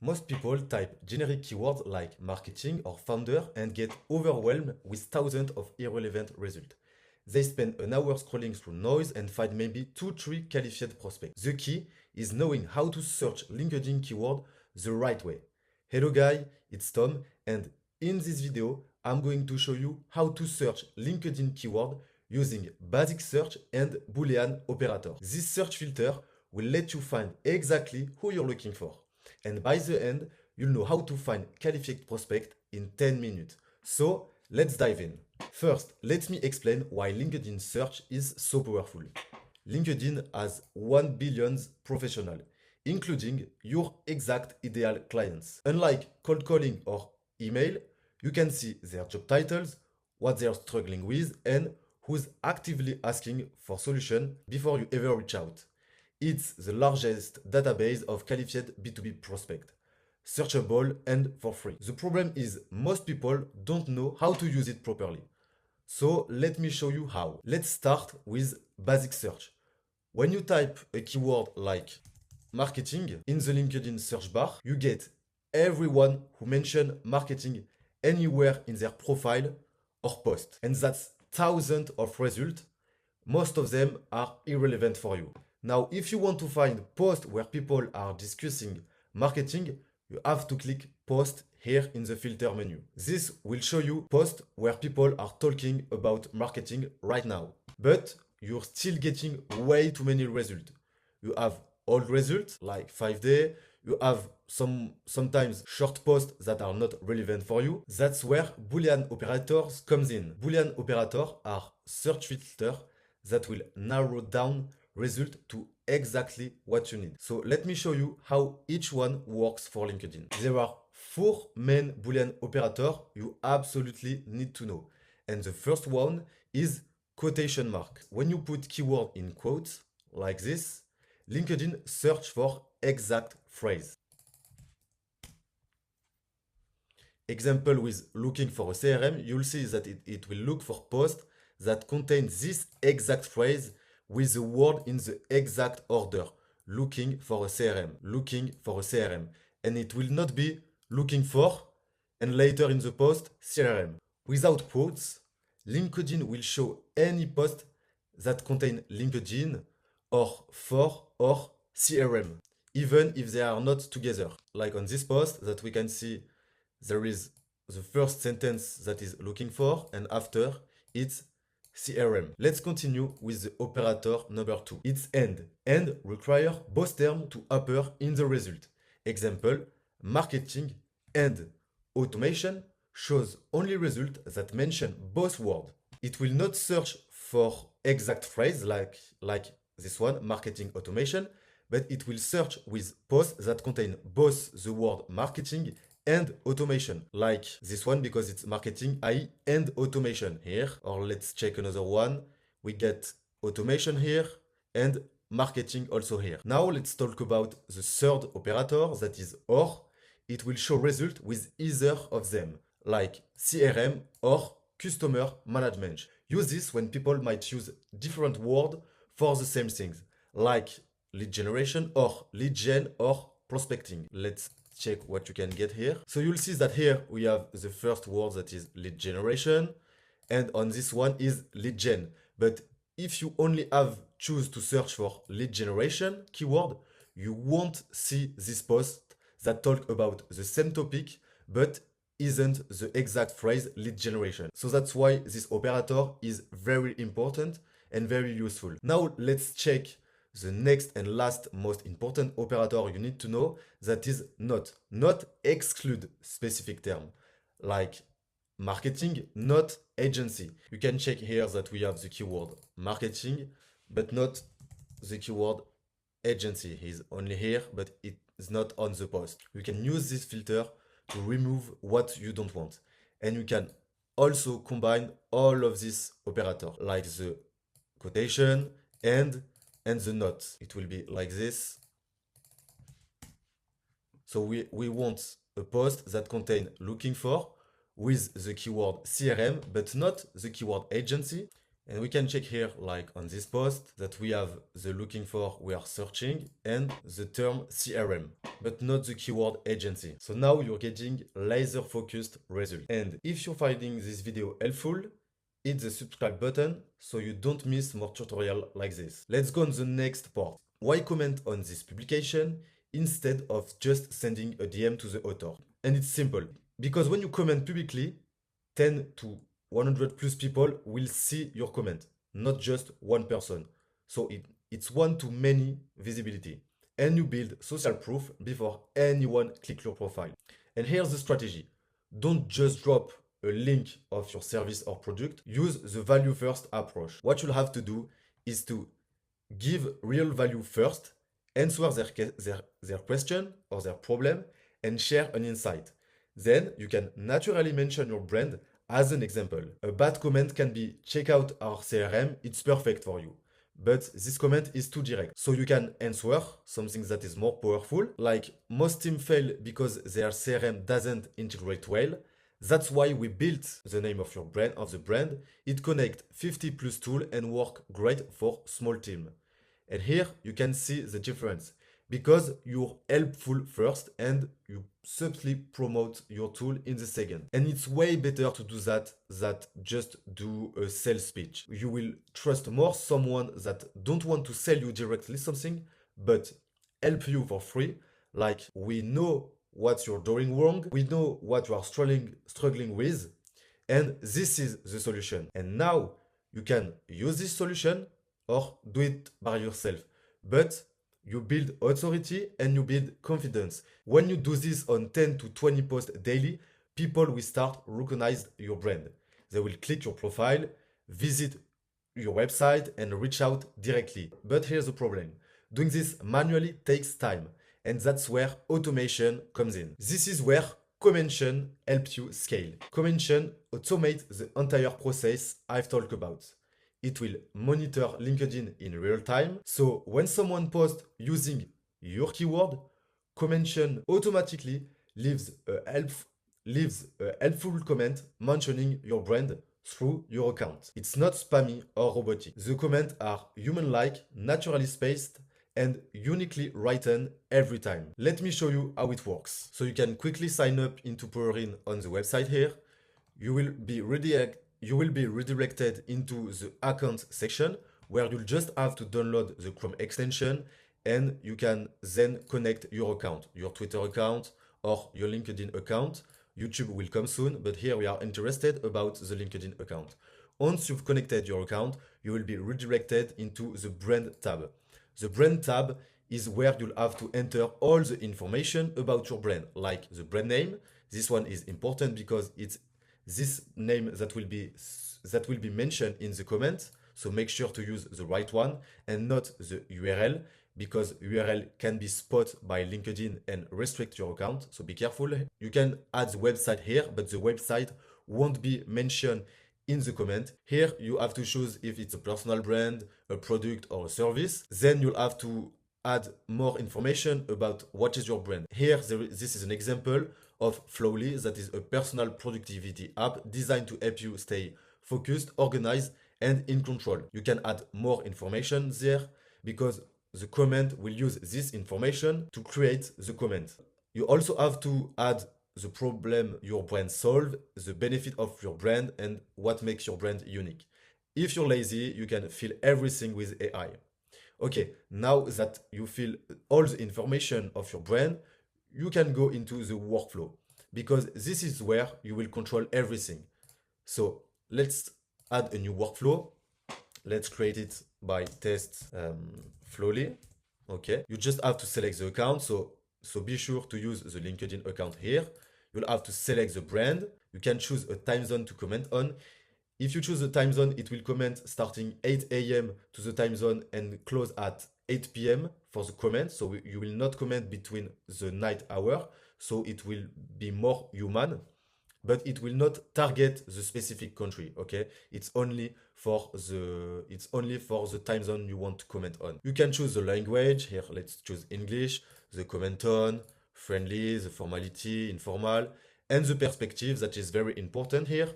Most people type generic keywords like marketing or founder and get overwhelmed with thousands of irrelevant results. They spend an hour scrolling through noise and find maybe 2-3 qualified prospects. The key is knowing how to search LinkedIn keyword the right way. Hello guys, it's Tom, and in this video I'm going to show you how to search LinkedIn keyword using basic search and Boolean operator. This search filter will let you find exactly who you're looking for. And by the end, you'll know how to find qualified prospect in 10 minutes. So let's dive in. First, let me explain why LinkedIn search is so powerful. LinkedIn has 1 billion professionals, including your exact ideal clients. Unlike cold calling or email, you can see their job titles, what they're struggling with, and who's actively asking for solution before you ever reach out. It's the largest database of qualified B2B prospects, searchable and for free. The problem is most people don't know how to use it properly. So let me show you how. Let's start with basic search. When you type a keyword like marketing in the LinkedIn search bar, you get everyone who mentioned marketing anywhere in their profile or post. And that's thousands of results. Most of them are irrelevant for you. Now, if you want to find posts where people are discussing marketing, you have to click post here in the filter menu. This will show you posts where people are talking about marketing right now. But you're still getting way too many results. You have old results like 5 days. You have sometimes short posts that are not relevant for you. That's where Boolean operators comes in. Boolean operators are search filters that will narrow down result to exactly what you need. So let me show you how each one works for LinkedIn. There are 4 main Boolean operators you absolutely need to know. And the first one is quotation mark. When you put keyword in quotes like this, LinkedIn search for exact phrase. Example with looking for a CRM, you'll see that it will look for posts that contain this exact phrase with the word in the exact order. Looking for a CRM, looking for a CRM. And it will not be looking for and later in the post CRM. Without quotes, LinkedIn will show any post that contain LinkedIn or for or CRM, even if they are not together. Like on this post that we can see there is the first sentence that is looking for and after it's CRM. Let's continue with the operator number 2. It's and. And require both terms to appear in the result. Example, marketing and automation shows only results that mention both words. It will not search for exact phrase like this one, marketing automation, but it will search with posts that contain both the word marketing and automation, like this one because it's marketing, i.e. and automation here. Or let's check another one. We get automation here and marketing also here. Now let's talk about the third operator, that is or. It will show result with either of them, like CRM or customer management. Use this when people might use different words for the same things, like lead generation or lead gen or prospecting. Let's check what you can get here. So you'll see that here we have the first word that is lead generation, and on this one is lead gen. But if you only have choose to search for lead generation keyword, you won't see this post that talk about the same topic but isn't the exact phrase lead generation. So that's why this operator is very important and very useful. Now let's check the next and last most important operator you need to know, that is not. Not exclude specific term, like marketing, not agency. You can check here that we have the keyword marketing, but not the keyword agency. He's only here, but it is not on the post. You can use this filter to remove what you don't want. And you can also combine all of these operators, like the quotation and the not. It will be like this. So we want a post that contain looking for with the keyword CRM, but not the keyword agency. And we can check here, like on this post, that we have the looking for, we are searching, and the term CRM, but not the keyword agency. So now you're getting laser focused result. And if you're finding this video helpful, hit the subscribe button so you don't miss more tutorial like this. Let's go on the next part. Why comment on this publication instead of just sending a DM to the author? And it's simple. Because when you comment publicly, 10 to 100 plus people will see your comment, not just one person. So it's one to many visibility. And you build social proof before anyone click your profile. And here's the strategy. Don't just drop a link of your service or product. Use the value first approach. What you'll have to do is to give real value first, answer their question or their problem, and share an insight. Then you can naturally mention your brand as an example. A bad comment can be check out our CRM, it's perfect for you. But this comment is too direct. So you can answer something that is more powerful, like most teams fail because their CRM doesn't integrate well. That's why we built the name of your brand, of the brand. It connects 50 plus tools and work great for small team. And here you can see the difference because you're helpful first and you subtly promote your tool in the second. And it's way better to do that than just do a sales pitch. You will trust more someone that don't want to sell you directly something, but help you for free. Like, we know what you're doing wrong, we know what you are struggling with, and this is the solution. And now you can use this solution or do it by yourself. But you build authority and you build confidence. When you do this on 10 to 20 posts daily, people will start recognize your brand. They will click your profile, visit your website, and reach out directly. But here's the problem. Doing this manually takes time, and that's where automation comes in. This is where Commentions helps you scale. Commentions automate the entire process I've talked about. It will monitor LinkedIn in real time. So when someone posts using your keyword, Commentions automatically leaves a helpful comment mentioning your brand through your account. It's not spammy or robotic. The comments are human-like, naturally spaced, and uniquely written every time. Let me show you how it works. So you can quickly sign up into Boolean on the website here. You will be redirected into the account section where you'll just have to download the Chrome extension and you can then connect your account, your Twitter account or your LinkedIn account. YouTube will come soon, but here we are interested about the LinkedIn account. Once you've connected your account, you will be redirected into the brand tab. The brand tab is where you'll have to enter all the information about your brand, like the brand name. This one is important because it's this name that will be mentioned in the comment. So make sure to use the right one and not the URL, because URL can be spotted by LinkedIn and restrict your account. So be careful. You can add the website here, but the website won't be mentioned in the comment. Here you have to choose if it's a personal brand, a product, or a service. Then you'll have to add more information about what is your brand. Here, this is an example of Flowly, that is a personal productivity app designed to help you stay focused, organized, and in control. You can add more information there because the comment will use this information to create the comment. You also have to add the problem your brand solves, the benefit of your brand, and what makes your brand unique. If you're lazy, you can fill everything with AI. Okay, now that you fill all the information of your brand, you can go into the workflow because this is where you will control everything. So let's add a new workflow. Let's create it by test Flowly. Okay, you just have to select the account. So be sure to use the LinkedIn account here. You'll have to select the brand. You can choose a time zone to comment on. If you choose the time zone, it will comment starting 8 a.m. to the time zone and close at 8 p.m. for the comment. So you will not comment between the night hour. So it will be more human, but it will not target the specific country. Okay, it's only for the time zone you want to comment on. You can choose the language here. Let's choose English. The comment tone, friendly, the formality, informal, and the perspective, that is very important here.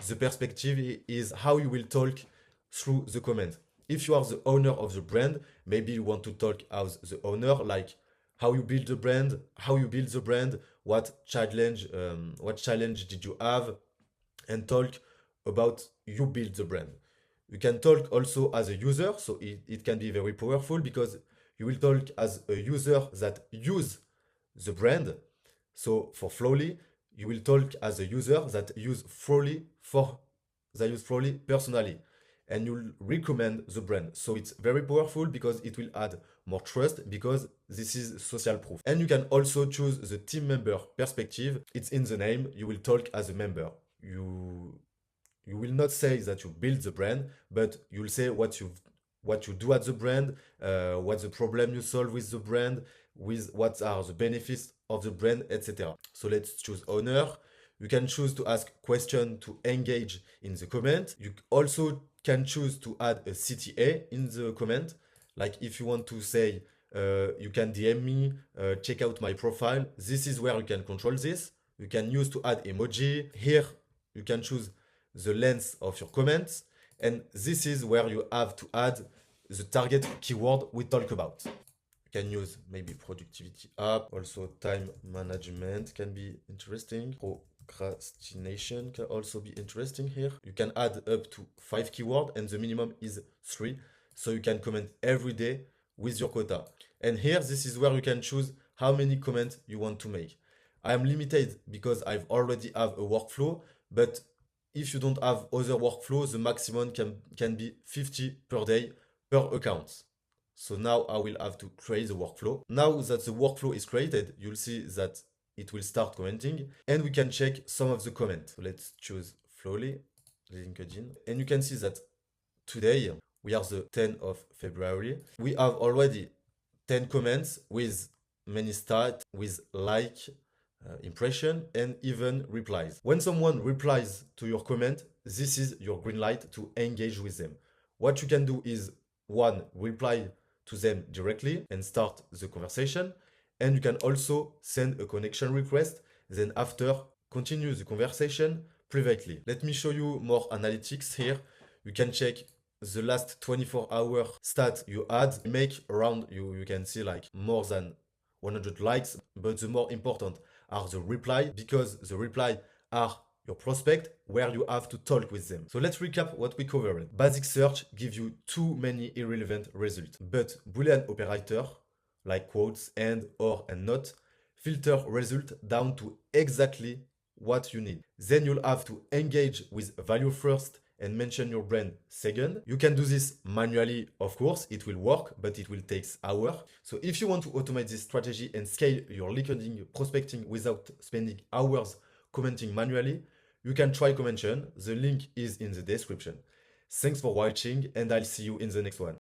The perspective is how you will talk through the comment. If you are the owner of the brand, maybe you want to talk as the owner, like how you build the brand, what challenge did you have, and talk about you build the brand. You can talk also as a user, so it can be very powerful because you will talk as a user that use the brand. So for Flowly, you will talk as a user that use Flowly personally, and you'll recommend the brand. So it's very powerful because it will add more trust because this is social proof. And you can also choose the team member perspective. It's in the name. You will talk as a member. You will not say that you build the brand, but you'll say what you do at the brand, what's the problem you solve with the brand, with what are the benefits of the brand, etc. So let's choose owner. You can choose to ask question to engage in the comment. You also can choose to add a CTA in the comment. Like if you want to say, you can DM me, check out my profile. This is where you can control this. You can use to add emoji. Here, you can choose the length of your comments. And this is where you have to add the target keyword we talk about. You can use maybe productivity app, also time management can be interesting. Procrastination can also be interesting here. You can add up to 5 keywords and the minimum is 3. So you can comment every day with your quota. And here, this is where you can choose how many comments you want to make. I am limited because I've already have a workflow, but if you don't have other workflows, the maximum can be 50 per day per account. So now I will have to create the workflow. Now that the workflow is created, you'll see that it will start commenting and we can check some of the comments. So let's choose Flowly, LinkedIn. And you can see that today, we are the 10th of February. We have already 10 comments with many stats, with like, impression, and even replies. When someone replies to your comment, this is your green light to engage with them. What you can do is, one, reply to them directly and start the conversation. And you can also send a connection request. Then after, continue the conversation privately. Let me show you more analytics here. You can check the last 24-hour stat you had. Make around, you can see like more than 100 likes, but the more important are the reply, because the reply are your prospect where you have to talk with them. So let's recap what we covered. Basic search gives you too many irrelevant results, but Boolean operator like quotes and, or, and not filter result down to exactly what you need. Then you'll have to engage with value first and mention your brand second. You can do this manually, of course, it will work, but it will take hours. So if you want to automate this strategy and scale your LinkedIn prospecting without spending hours commenting manually, you can try Commentions. The link is in the description. Thanks for watching and I'll see you in the next one.